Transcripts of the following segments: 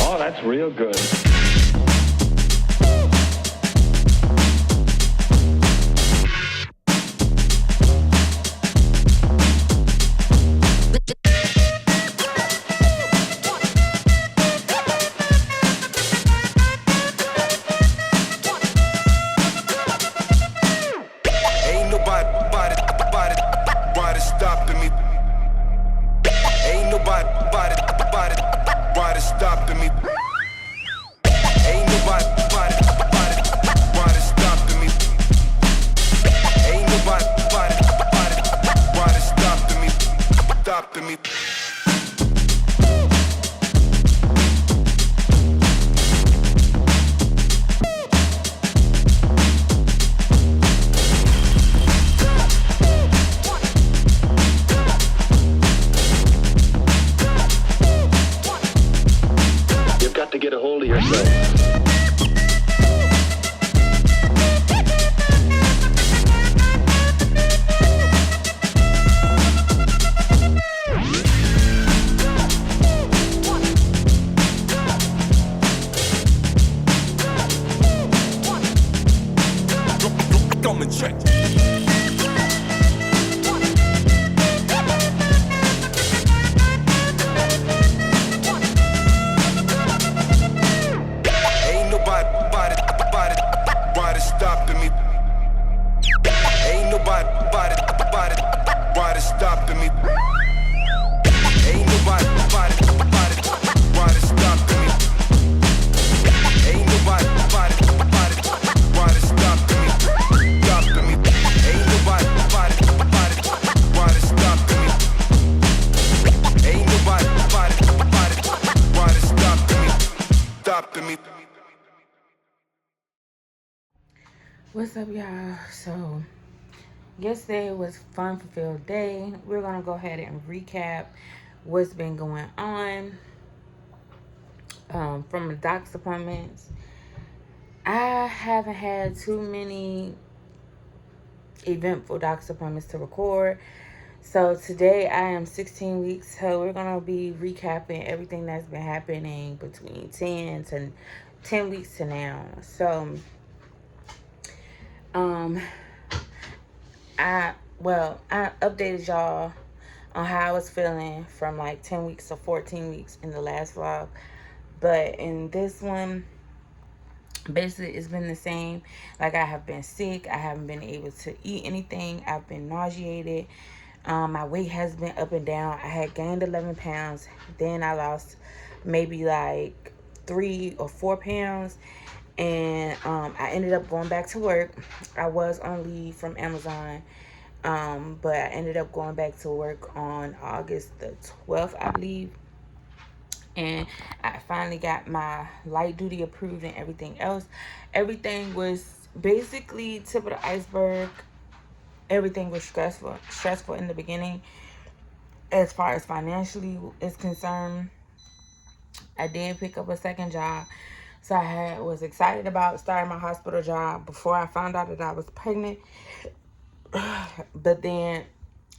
Oh, that's real good. Ain't nobody stopping me. Ain't nobody stopping me. Ain't nobody stopping me. Ain't nobody stopping me. You've got to get a hold of yourself. Come and check. Ain't nobody stopping me. Ain't nobody stopping me. Ain't nobody stopping me. Ain't nobody stopping me. Stopping me. Ain't nobody stopping me. Ain't nobody stopping me. What's up, y'all? So yesterday was fun fulfilled day. We're gonna go ahead and recap what's been going on from the doc's appointments. I haven't had too many eventful doc's appointments to record. So today I am 16 weeks. So we're gonna be recapping everything that's been happening between 10 weeks to now. So I updated y'all on how I was feeling from like 10 weeks to 14 weeks in the last vlog. But in this one, basically it's been the same. Like, I have been sick. I haven't been able to eat anything. I've been nauseated. My weight has been up and down. I had gained 11 pounds. Then I lost maybe like 3 or 4 pounds. And I ended up going back to work. I was on leave from Amazon. But I ended up going back to work on August the 12th, I believe. And I finally got my light duty approved and everything else. Everything was basically tip of the iceberg. Everything was stressful in the beginning. As far as financially is concerned, I did pick up a second job. So I was excited about starting my hospital job before I found out that I was pregnant. But then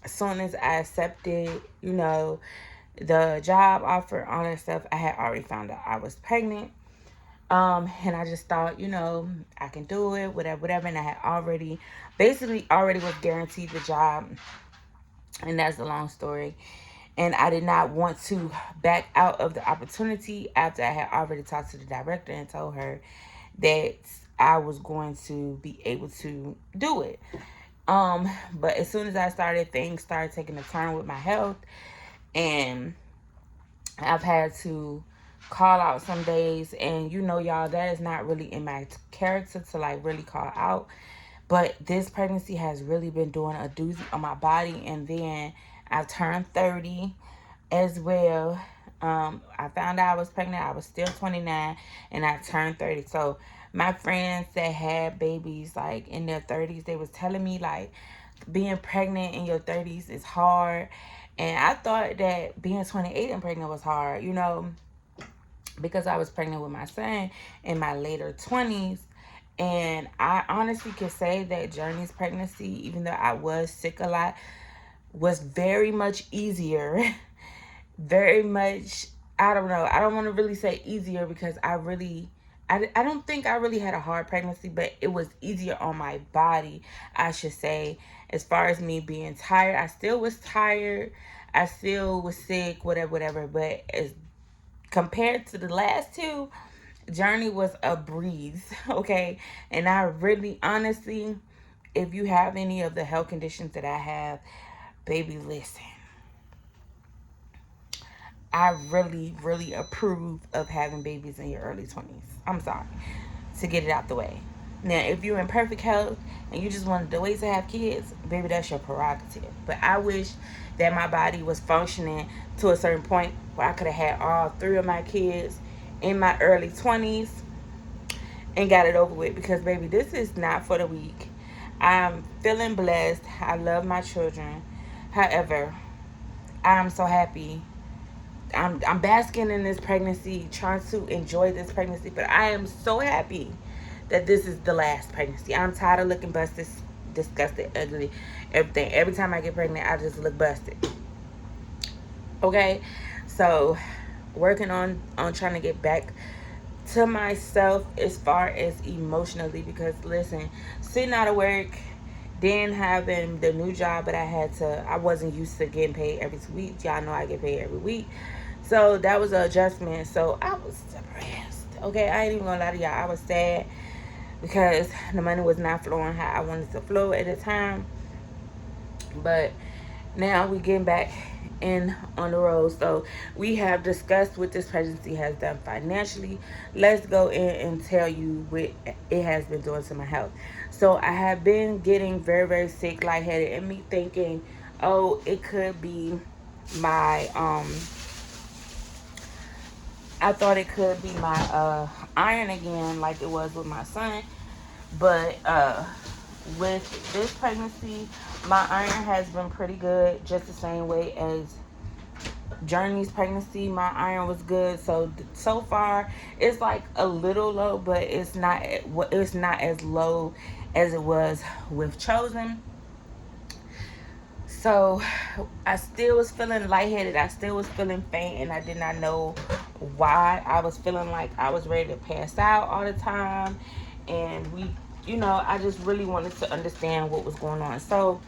as soon as I accepted, the job offer, all that stuff, I had already found out I was pregnant. And I just thought, I can do it, whatever. And I had already was guaranteed the job. And that's the long story. And I did not want to back out of the opportunity after I had already talked to the director and told her that I was going to be able to do it. But as soon as I started, things started taking a turn with my health. And I've had to call out some days. And y'all, that is not really in my character to like really call out. But this pregnancy has really been doing a doozy on my body. And then I've turned 30 as well. I found out I was pregnant. I was still 29 and I turned 30. So my friends that had babies like in their 30s, they was telling me like being pregnant in your 30s is hard. And I thought that being 28 and pregnant was hard, you know, because I was pregnant with my son in my later 20s. And I honestly can say that Journey's pregnancy, even though I was sick a lot, was very much easier. Very much, I don't know. I don't want to really say easier because I don't think I really had a hard pregnancy, but it was easier on my body, I should say. As far as me being tired, I still was tired. I still was sick, whatever. But as compared to the last two, Journey was a breeze, okay? And I really, honestly, if you have any of the health conditions that I have, baby, listen. I really approve of having babies in your early 20s. I'm sorry. To get it out the way. Now, if you're in perfect health and you just wanted to wait to have kids, baby, that's your prerogative. But I wish that my body was functioning to a certain point where I could have had all three of my kids in my early 20s and got it over with. Because, baby, this is not for the weak. I'm feeling blessed. I love my children. However, I'm so happy. I'm basking in this pregnancy, trying to enjoy this pregnancy, but I am so happy that this is the last pregnancy. I'm tired of looking busted, disgusted, ugly, everything. Every time I get pregnant, I just look busted. Okay, so working on trying to get back to myself as far as emotionally, because listen, sitting out of work, then having the new job that I wasn't used to getting paid every 2 weeks. Y'all know I get paid every week. So that was an adjustment. So I was depressed. Okay, I ain't even gonna lie to y'all. I was sad because the money was not flowing how I wanted to flow at the time. But now we getting back in on the road. So we have discussed what this pregnancy has done financially. Let's go in and tell you what it has been doing to my health. So I have been getting very sick, lightheaded, and me thinking, oh, it could be my I thought it could be my iron again, like it was with my son. But with this pregnancy, my iron has been pretty good, just the same way as Journey's pregnancy. My iron was good. So far it's like a little low, but it's not as low as it was with Chosen. So I still was feeling lightheaded. I still was feeling faint, and I did not know why. I was feeling like I was ready to pass out all the time. And I just really wanted to understand what was going on. So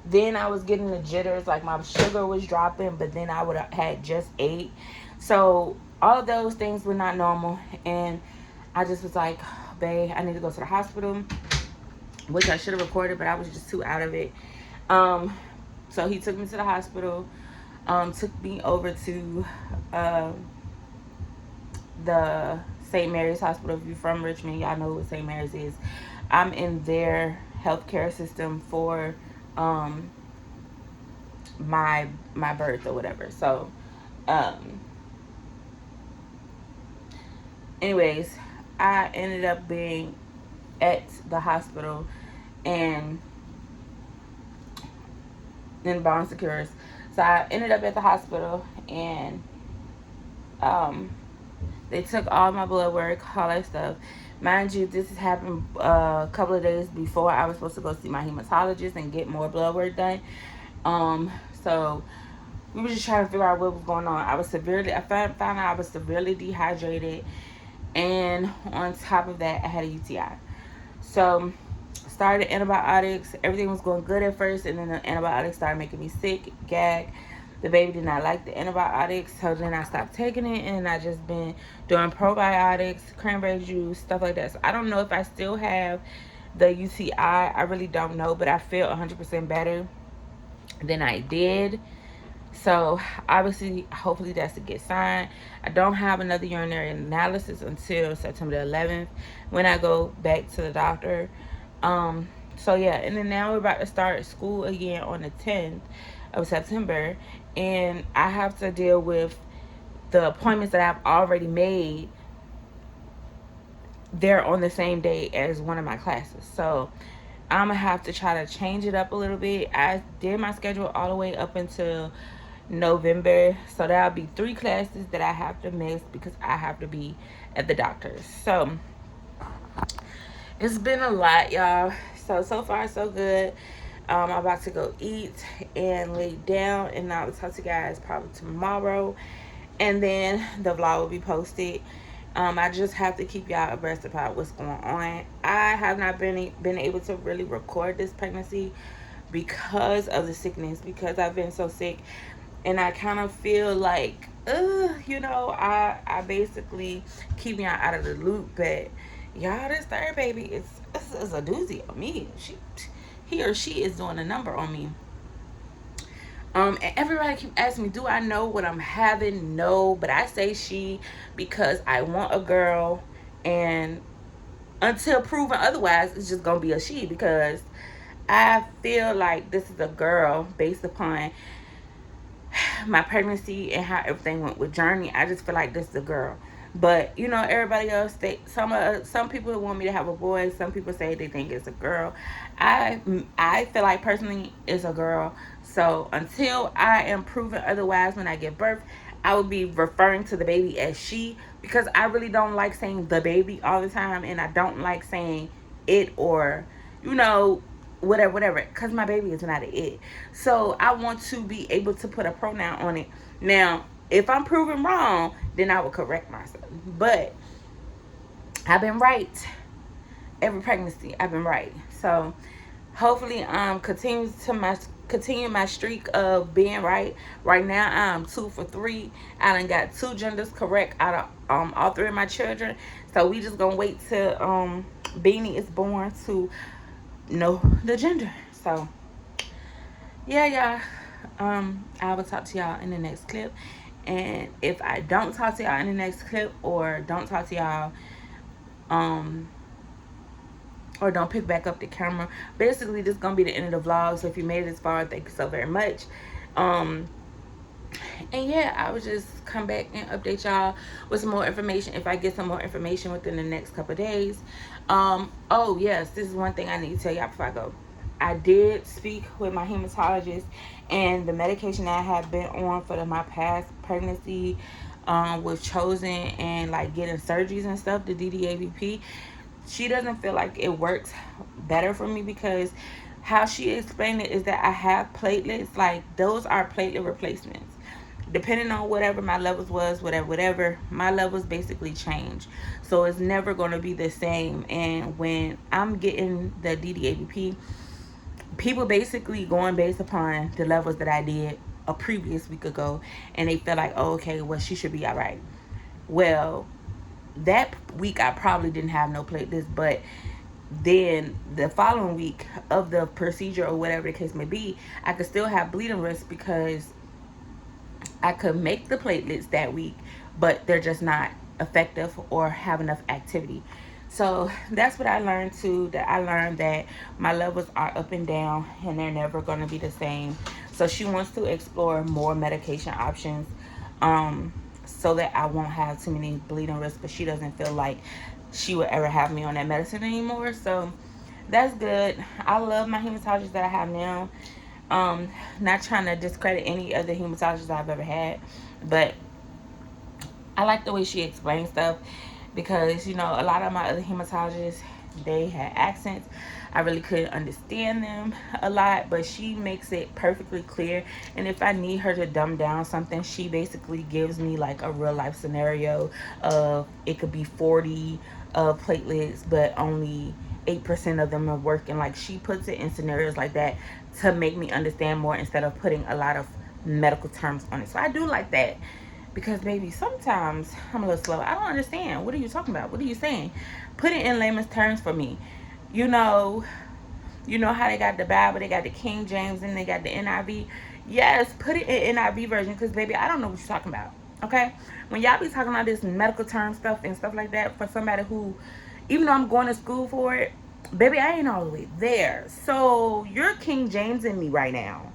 then I was getting the jitters, like my sugar was dropping, but then I would have had just ate. So all of those things were not normal. And I just was like, babe, I need to go to the hospital, which I should have recorded, but I was just too out of it. So he took me to the hospital, took me over to the St. Mary's Hospital. If you're from Richmond, y'all know what St. Mary's is. I'm in their healthcare system for my birth or whatever. So anyways, I ended up being at the hospital and in Bon Secures. So I ended up at the hospital, and they took all my blood work, all that stuff. Mind you, this has happened a couple of days before I was supposed to go see my hematologist and get more blood work done. So we were just trying to figure out what was going on. I found out I was severely dehydrated, and on top of that, I had a UTI. So started antibiotics. Everything was going good at first, and then the antibiotics started making me sick, gag. The baby did not like the antibiotics, so then I stopped taking it, and I just been doing probiotics, cranberry juice, stuff like that. So I don't know if I still have the UTI. I really don't know, but I feel 100% better than I did. So obviously, hopefully that's a good sign. I don't have another urinary analysis until September 11th when I go back to the doctor. So yeah, and then now we're about to start school again on the 10th of September, and I have to deal with the appointments that I've already made. They're on the same day as one of my classes. So I'm gonna have to try to change it up a little bit. I did my schedule all the way up until November, so that'll be 3 classes that I have to miss because I have to be at the doctor's. So it's been a lot, y'all. So far so good. I'm about to go eat and lay down, and I'll talk to you guys probably tomorrow, and then the vlog will be posted. I just have to keep y'all abreast about what's going on. I have not been able to really record this pregnancy because of the sickness, because I've been so sick, and I kind of feel like, I basically keep y'all out of the loop. But y'all, this third baby is a doozy on me. He or she is doing a number on me. And everybody keep asking me, do I know what I'm having? No, but I say she because I want a girl, and until proven otherwise, it's just gonna be a she, because I feel like this is a girl based upon my pregnancy and how everything went with Journey. I just feel like this is a girl. But everybody else, some people want me to have a boy. Some people say they think it's a girl. I feel like personally it's a girl. So until I am proven otherwise when I give birth, I will be referring to the baby as she, because I really don't like saying the baby all the time, and I don't like saying it or whatever, because my baby is not an it. So I want to be able to put a pronoun on it. Now, if I'm proven wrong, then I will correct myself. But I've been right every pregnancy. I've been right. So hopefully continue my streak of being right. Right now I'm 2 for 3. I done got 2 genders correct out of all 3 of my children. So we just gonna wait till Beanie is born to know the gender. So yeah, I will talk to y'all in the next clip. And if I don't talk to y'all in the next clip, or don't talk to y'all or don't pick back up the camera, basically this is gonna be the end of the vlog. So if you made it this far, thank you so very much. And yeah, I would just come back and update y'all with some more information if I get some more information within the next couple of days. Oh yes, this is one thing I need to tell y'all before I go. I did speak with my hematologist, and the medication that I have been on for my past pregnancy was chosen, and like getting surgeries and stuff, the DDAVP, she doesn't feel like it works better for me, because how she explained it is that I have platelets. Like, those are platelet replacements. Depending on whatever my levels was, whatever, my levels basically change. So it's never going to be the same. And when I'm getting the DDAVP, people basically going based upon the levels that I did a previous week ago, and they feel like, oh, okay, well, she should be all right. Well, that week I probably didn't have no platelets, but then the following week of the procedure, or whatever the case may be, I could still have bleeding risk, because I could make the platelets that week, but they're just not effective or have enough activity. So that's what I learned too, that I learned that my levels are up and down, and they're never going to be the same. So she wants to explore more medication options, so that I won't have too many bleeding risks, but she doesn't feel like she would ever have me on that medicine anymore. So that's good. I love my hematologist that I have now. Not trying to discredit any other hematologist I've ever had, but I like the way she explains stuff, because a lot of my other hematologists, they had accents. I really couldn't understand them a lot, but she makes it perfectly clear. And if I need her to dumb down something, she basically gives me like a real life scenario of, it could be 40 platelets, but only 8% of them are working. Like, she puts it in scenarios like that to make me understand more, instead of putting a lot of medical terms on it. So I do like that, because baby, sometimes I'm a little slow. I don't understand. What are you talking about? What are you saying? Put it in layman's terms for me. You know how they got the Bible, they got the King James, and they got the NIV. Yes, put it in NIV version, because baby, I don't know what you're talking about. Okay, when y'all be talking about this medical term stuff and stuff like that, for somebody who, even though I'm going to school for it, baby, I ain't all the way there. So you're King James in me right now.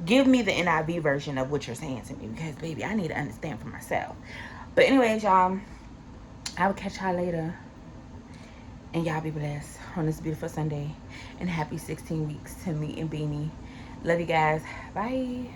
give me the NIV version of what you're saying to me, because baby, I need to understand for myself. But anyways, y'all, I will catch y'all later, and y'all be blessed on this beautiful Sunday, and happy 16 weeks to me and Beanie. Love you guys. Bye.